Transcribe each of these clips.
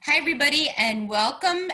Hi, everybody, and welcome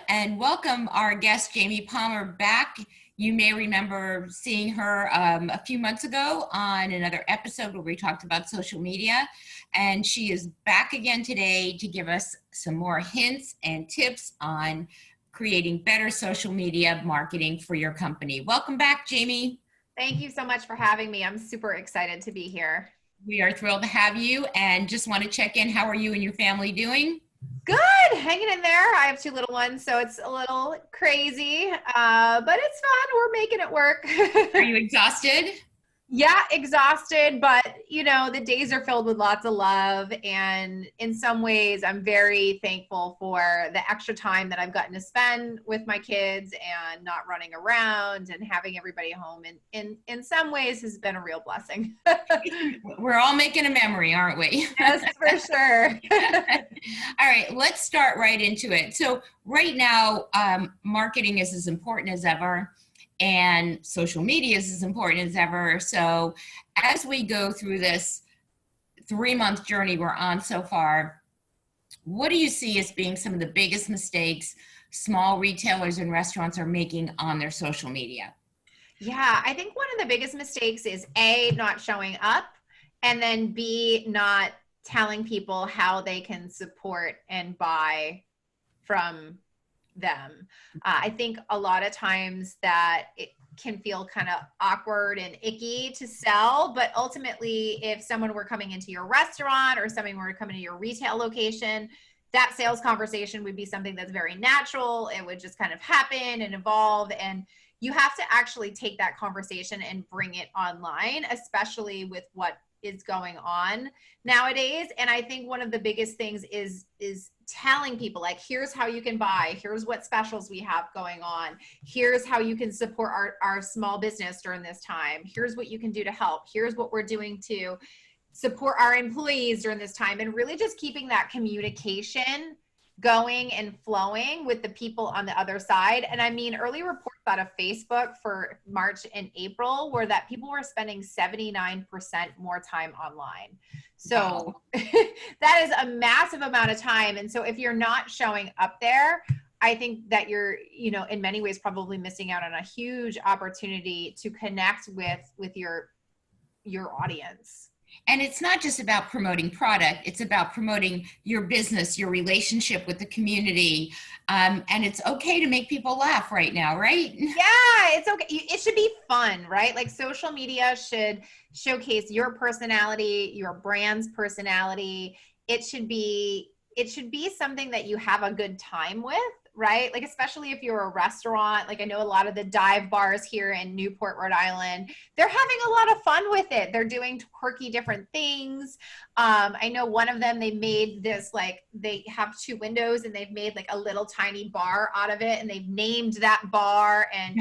our guest, Jamie Palmer, back. You may remember seeing her a few months ago on another episode where we talked about social media, and she is back again today to give us some more hints and tips on creating better social media marketing for your company. Welcome back, Jamie. Thank you so much for having me. I'm super excited to be here. We are thrilled to have you, and just want to check in. How are you and your family doing? Good, hanging in there. I have two little ones, so it's a little crazy, but it's fun. We're making it work. Are you exhausted? Yeah, exhausted, but the days are filled with lots of love. And in some ways, I'm very thankful for the extra time that I've gotten to spend with my kids and not running around and having everybody home. And in some ways has been a real blessing. We're all making a memory, aren't we? Yes, for sure. All right, let's start right into it. So right now, marketing is as important as ever, and social media is as important as ever. So as we go through this 3-month journey we're on so far, what do you see as being some of the biggest mistakes small retailers and restaurants are making on their social media? Yeah, I think one of the biggest mistakes is A, not showing up, and then B, not telling people how they can support and buy from them. I think a lot of times that it can feel kind of awkward and icky to sell, but ultimately if someone were coming into your restaurant or someone were coming to your retail location, that sales conversation would be something that's very natural. It would just kind of happen and evolve, and you have to actually take that conversation and bring it online, especially with what is going on nowadays. And I think one of the biggest things is telling people, like, here's how you can buy, here's what specials we have going on, here's how you can support our small business during this time, here's what you can do to help, here's what we're doing to support our employees during this time, and really just keeping that communication going and flowing with the people on the other side. And I mean, early reports out of Facebook for March and April were that people were spending 79% more time online. So that is a massive amount of time. And so if you're not showing up there, I think that you're, in many ways probably missing out on a huge opportunity to connect with your audience. And it's not just about promoting product, it's about promoting your business, your relationship with the community. And it's okay to make people laugh right now, right? Yeah, it's okay. It should be fun, right? Like, social media should showcase your personality, your brand's personality. It should be something that you have a good time with, right? Like, especially if you're a restaurant. Like, I know a lot of the dive bars here in Newport, Rhode Island, they're having a lot of fun with it. They're doing quirky different things. I know one of them, they made this, like, they have 2 windows and they've made like a little tiny bar out of it, and they've named that bar. And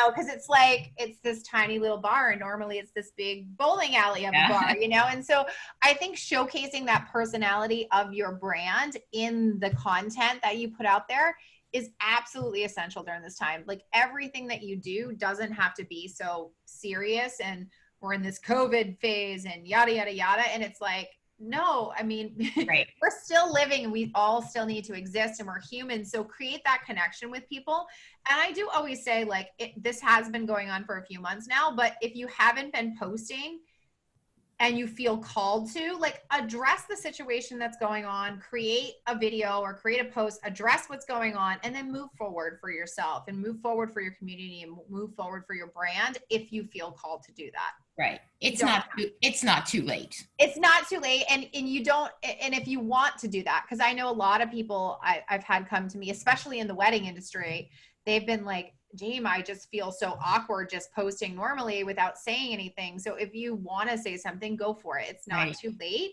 because it's this tiny little bar, and normally it's this big bowling alley of a bar, and so I think showcasing that personality of your brand in the content that you put out there is absolutely essential during this time. Like, everything that you do doesn't have to be so serious, and we're in this COVID phase and yada, yada, yada. And it's like, no, I mean, right. We're still living, and we all still need to exist, and we're human. So create that connection with people. And I do always say, like, this has been going on for a few months now, but if you haven't been posting and you feel called to, like, address the situation that's going on, create a video or create a post, address what's going on, and then move forward for yourself and move forward for your community and move forward for your brand if you feel called to do that. Right. It's not too late. It's not too late. And you don't, and if you want to do that, because I know a lot of people I've had come to me, especially in the wedding industry, they've been like, James, I just feel so awkward just posting normally without saying anything. So if you want to say something, go for it. It's not too late,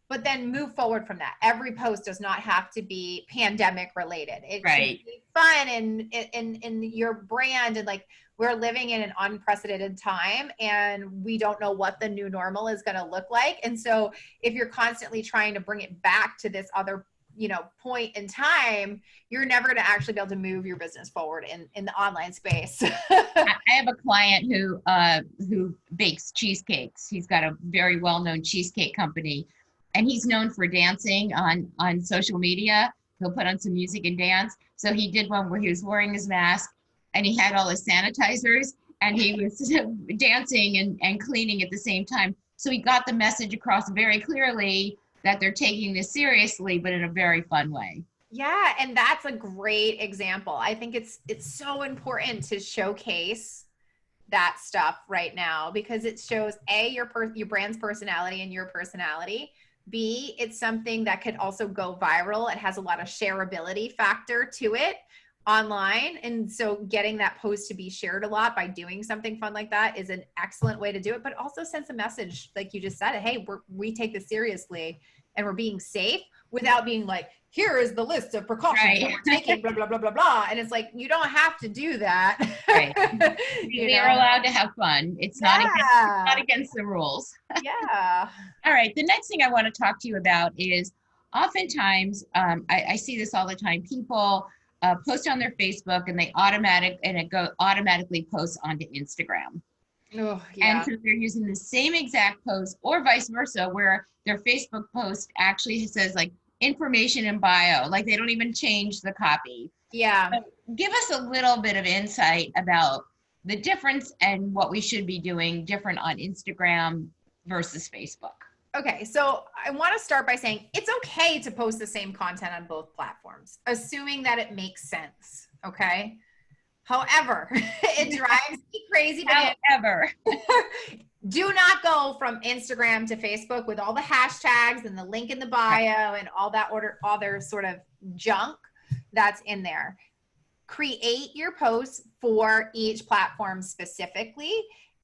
but then move forward from that. Every post does not have to be pandemic related. It should be fun and your brand. And, like, we're living in an unprecedented time, and we don't know what the new normal is going to look like. And so if you're constantly trying to bring it back to this other point in time, you're never going to actually be able to move your business forward in the online space. I have a client who bakes cheesecakes. He's got a very well-known cheesecake company, and he's known for dancing on social media. he'll put on some music and dance. So he did one where he was wearing his mask and he had all his sanitizers and he was dancing and cleaning at the same time. So he got the message across very clearly that they're taking this seriously, but in a very fun way. Yeah, and that's a great example. I think it's so important to showcase that stuff right now because it shows A, your brand's personality and your personality. B, it's something that could also go viral. It has a lot of shareability factor to it online. And so getting that post to be shared a lot by doing something fun like that is an excellent way to do it, but also sends a message, like you just said, hey, we take this seriously and we're being safe without being like, here is the list of precautions that we're taking, blah, blah, blah, blah, blah. And it's like, you don't have to do that. Right. We are allowed to have fun. It's not against the rules. Yeah. All right. The next thing I want to talk to you about is oftentimes, I see this all the time. People post on their Facebook and it automatically posts onto Instagram. Oh, yeah. And so they're using the same exact post or vice versa, where their Facebook post actually says like information in bio, like they don't even change the copy. Yeah. So give us a little bit of insight about the difference and what we should be doing different on Instagram versus Facebook. Okay, so I want to start by saying it's okay to post the same content on both platforms, assuming that it makes sense, okay? However, it drives me crazy. However, do not go from Instagram to Facebook with all the hashtags and the link in the bio and all that other sort of junk that's in there. Create your posts for each platform specifically.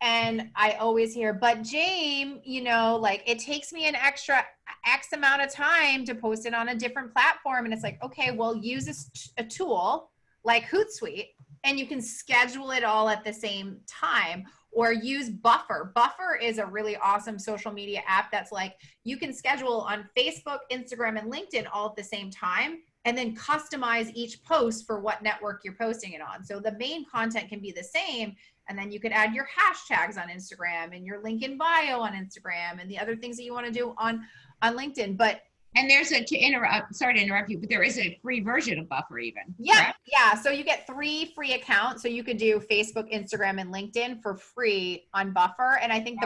And I always hear, but James, like it takes me an extra X amount of time to post it on a different platform. And it's like, okay, well, use a tool like Hootsuite and you can schedule it all at the same time, or use Buffer. Buffer is a really awesome social media app that's like, you can schedule on Facebook, Instagram, and LinkedIn all at the same time, and then customize each post for what network you're posting it on. So the main content can be the same, and then you could add your hashtags on Instagram and your link in bio on Instagram and the other things that you want to do on LinkedIn. And there's sorry to interrupt you, but there is a free version of Buffer even. Yeah. Correct? Yeah. So you get 3 free accounts. So you could do Facebook, Instagram, and LinkedIn for free on Buffer. And I think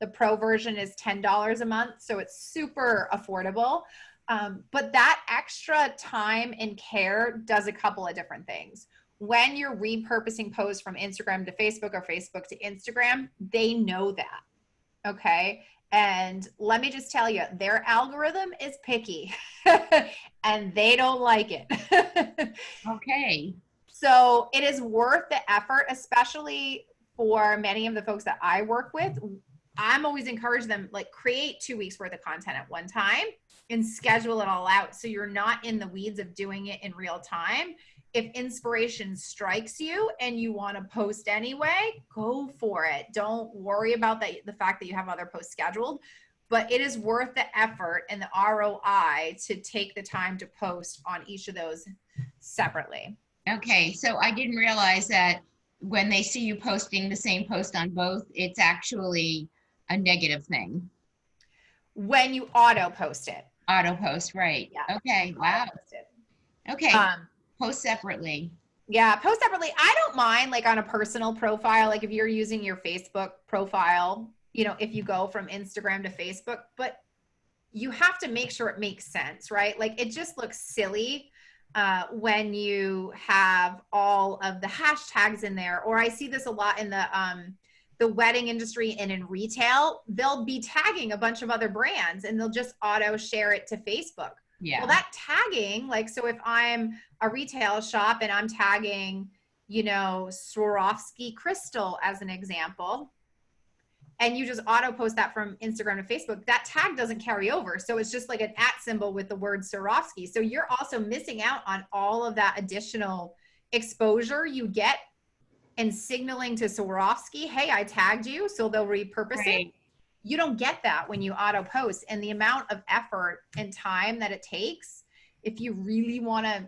the pro version is $10 a month. So it's super affordable. But that extra time and care does a couple of different things. When you're repurposing posts from Instagram to Facebook or Facebook to Instagram, they know that. Okay. And let me just tell you, their algorithm is picky and they don't like it. Okay. So it is worth the effort, especially for many of the folks that I work with. I'm always encouraging them, like, create 2 weeks worth of content at one time and schedule it all out. So you're not in the weeds of doing it in real time. If inspiration strikes you and you want to post anyway, go for it. Don't worry about the fact that you have other posts scheduled, but it is worth the effort and the ROI to take the time to post on each of those separately. Okay. So I didn't realize that when they see you posting the same post on both, it's actually a negative thing. When you auto post it. Auto post, right. Yeah. Okay. Wow. Okay. Post separately. Yeah, post separately. I don't mind, like, on a personal profile, like if you're using your Facebook profile, if you go from Instagram to Facebook, but you have to make sure it makes sense, right? Like, it just looks silly when you have all of the hashtags in there. Or I see this a lot in the wedding industry and in retail. They'll be tagging a bunch of other brands and they'll just auto share it to Facebook. Yeah. Well, that tagging, like, so if I'm a retail shop and I'm tagging, Swarovski crystal as an example, and you just auto post that from Instagram to Facebook, that tag doesn't carry over. So it's just like an @ symbol with the word Swarovski. So you're also missing out on all of that additional exposure you get and signaling to Swarovski, hey, I tagged you, so they'll repurpose it. You don't get that when you auto post, and the amount of effort and time that it takes, if you really want to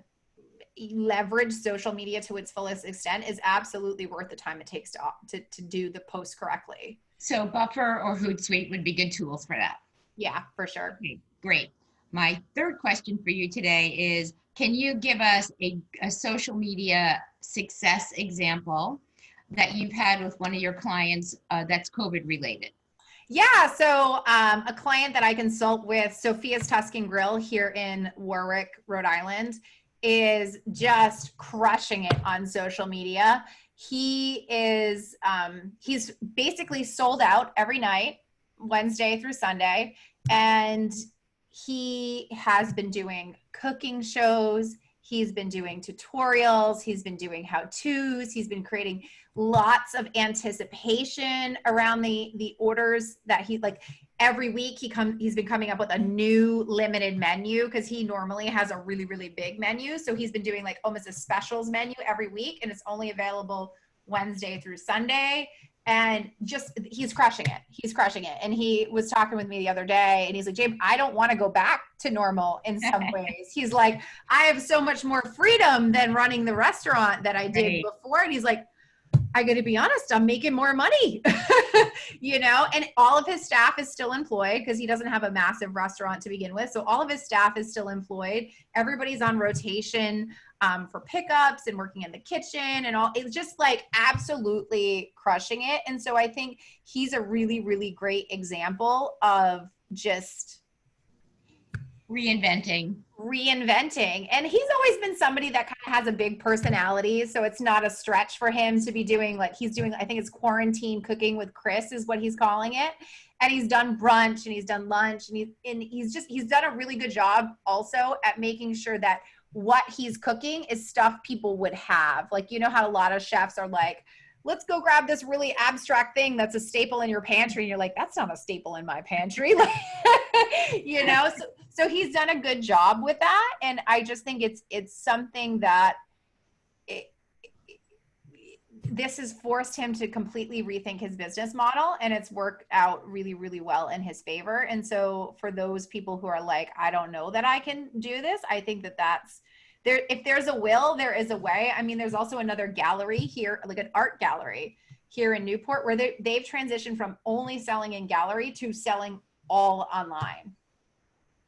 leverage social media to its fullest extent, is absolutely worth the time it takes to do the post correctly. So Buffer or Hootsuite would be good tools for that. Yeah, for sure. Okay, great. My third question for you today is, can you give us a social media success example that you've had with one of your clients that's COVID related? Yeah, so a client that I consult with, Sophia's Tuscan Grill here in Warwick, Rhode Island, is just crushing it on social media. He's basically sold out every night, Wednesday through Sunday, and he has been doing cooking shows. He's been doing tutorials. He's been doing how-tos. He's been creating lots of anticipation around the orders that he like every week he's been coming up with a new limited menu because he normally has a really, really big menu. So he's been doing like almost a specials menu every week, and it's only available Wednesday through Sunday. And just he's crushing it. He's crushing it. And he was talking with me the other day, and he's like, James, I don't want to go back to normal in some ways. He's like, I have so much more freedom than running the restaurant that I did before. And he's like, I got to be honest, I'm making more money, and all of his staff is still employed because he doesn't have a massive restaurant to begin with. So all of his staff is still employed. Everybody's on rotation for pickups and working in the kitchen and all. It's just like absolutely crushing it. And so I think he's a really, really great example of just reinventing. And he's always been somebody that kind of has a big personality, so it's not a stretch for him to be doing like he's doing. I think it's quarantine cooking with Chris is what he's calling it, and he's done brunch and he's done lunch, and he's done a really good job also at making sure that what he's cooking is stuff people would have. Like, how a lot of chefs are like, let's go grab this really abstract thing that's a staple in your pantry. And you're like, that's not a staple in my pantry. So he's done a good job with that. And I just think it's something that this has forced him to completely rethink his business model, and it's worked out really, really well in his favor. And so for those people who are like, I don't know that I can do this, I think that's there. If there's a will, there is a way. I mean, there's also another gallery here, like an art gallery here in Newport, where they've transitioned from only selling in gallery to selling all online.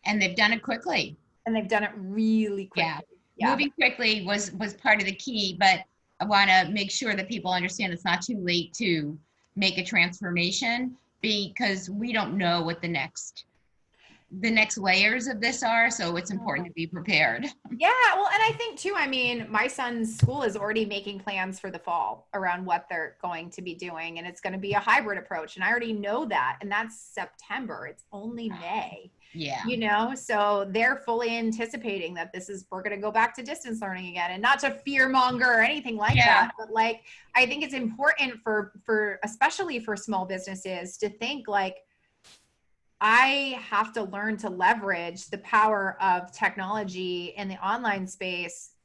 And they've done it quickly. And they've done it really quickly. Yeah. Moving quickly was part of the key, but I want to make sure that people understand it's not too late to make a transformation, because we don't know what the next layers of this are. So it's important to be prepared. Yeah. Well, and I think too, I mean, my son's school is already making plans for the fall around what they're going to be doing. And it's going to be a hybrid approach. And I already know that. And that's September. It's only May. Yeah. So they're fully anticipating that we're going to go back to distance learning again, and not to fear monger or anything like that. But like, I think it's important for especially for small businesses to think like, I have to learn to leverage the power of technology in the online space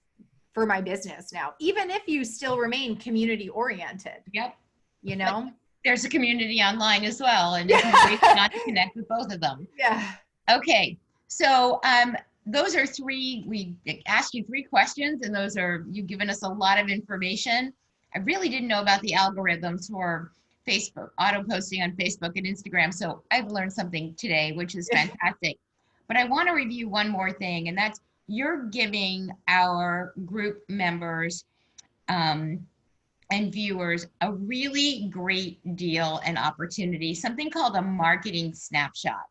for my business now, even if you still remain community oriented. Yep. But there's a community online as well, and it's not to connect with both of them. Yeah. Okay. So those are we asked you 3 questions, and you've given us a lot of information. I really didn't know about the algorithms for Facebook, auto posting on Facebook and Instagram. So I've learned something today, which is fantastic. But I want to review one more thing, and that's you're giving our group members and viewers a really great deal and opportunity, something called a marketing snapshot.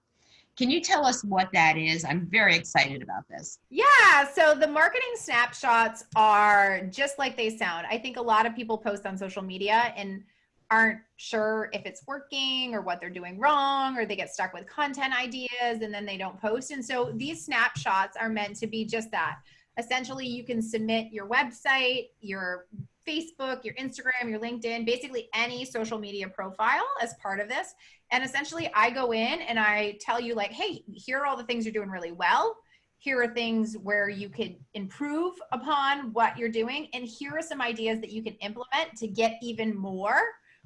Can you tell us what that is? I'm very excited about this. Yeah, so the marketing snapshots are just like they sound. I think a lot of people post on social media and aren't sure if it's working or what they're doing wrong, or they get stuck with content ideas and then they don't post. And so these snapshots are meant to be just that. Essentially, you can submit your website, your Facebook, your Instagram, your LinkedIn, basically any social media profile as part of this. And essentially I go in and I tell you like, hey, here are all the things you're doing really well. Here are things where you could improve upon what you're doing. And here are some ideas that you can implement to get even more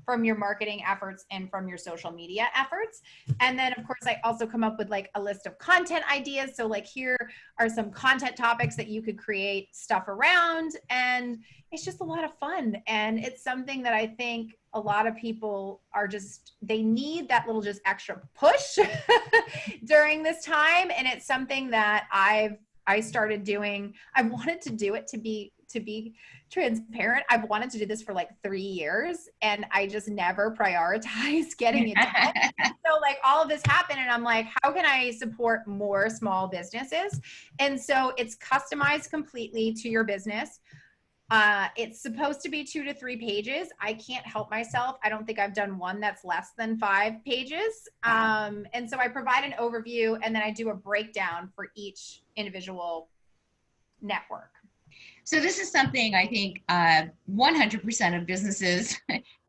from your marketing efforts and from your social media efforts. And then of course, I also come up with like a list of content ideas. So like, here are some content topics that you could create stuff around. And it's just a lot of fun. And it's something that I think a lot of people are just, they need that little just extra push during this time. And it's something that I started doing. I wanted to do it to be transparent. I've wanted to do this for like 3 years, and I just never prioritized getting it done. So like all of this happened, and I'm like, how can I support more small businesses? And so it's customized completely to your business. It's supposed to be 2 to 3 pages. I can't help myself. I don't think I've done one that's less than 5 pages. And so I provide an overview, and then I do a breakdown for each individual network. So this is something I think 100% of businesses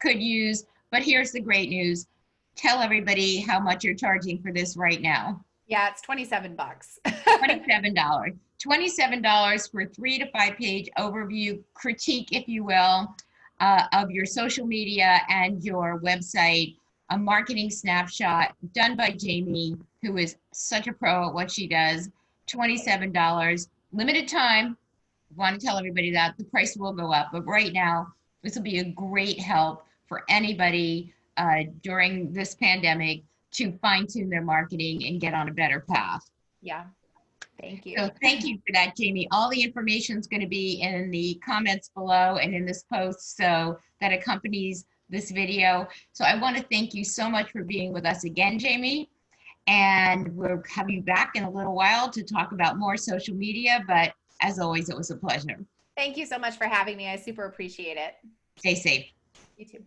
could use, but here's the great news. Tell everybody how much you're charging for this right now. Yeah, it's $27. $27. $27 for 3 to 5 page overview, critique, if you will, of your social media and your website, a marketing snapshot done by Jamie, who is such a pro at what she does. $27, limited time. Want to tell everybody that the price will go up, but right now this will be a great help for anybody during this pandemic to fine-tune their marketing and get on a better path. Yeah. Thank you. So thank you for that, Jamie. All the information is going to be in the comments below and in this post so that accompanies this video. So I want to thank you so much for being with us again, Jamie. And we'll have you back in a little while to talk about more social media. But as always, it was a pleasure. Thank you so much for having me. I super appreciate it. Stay safe. You too.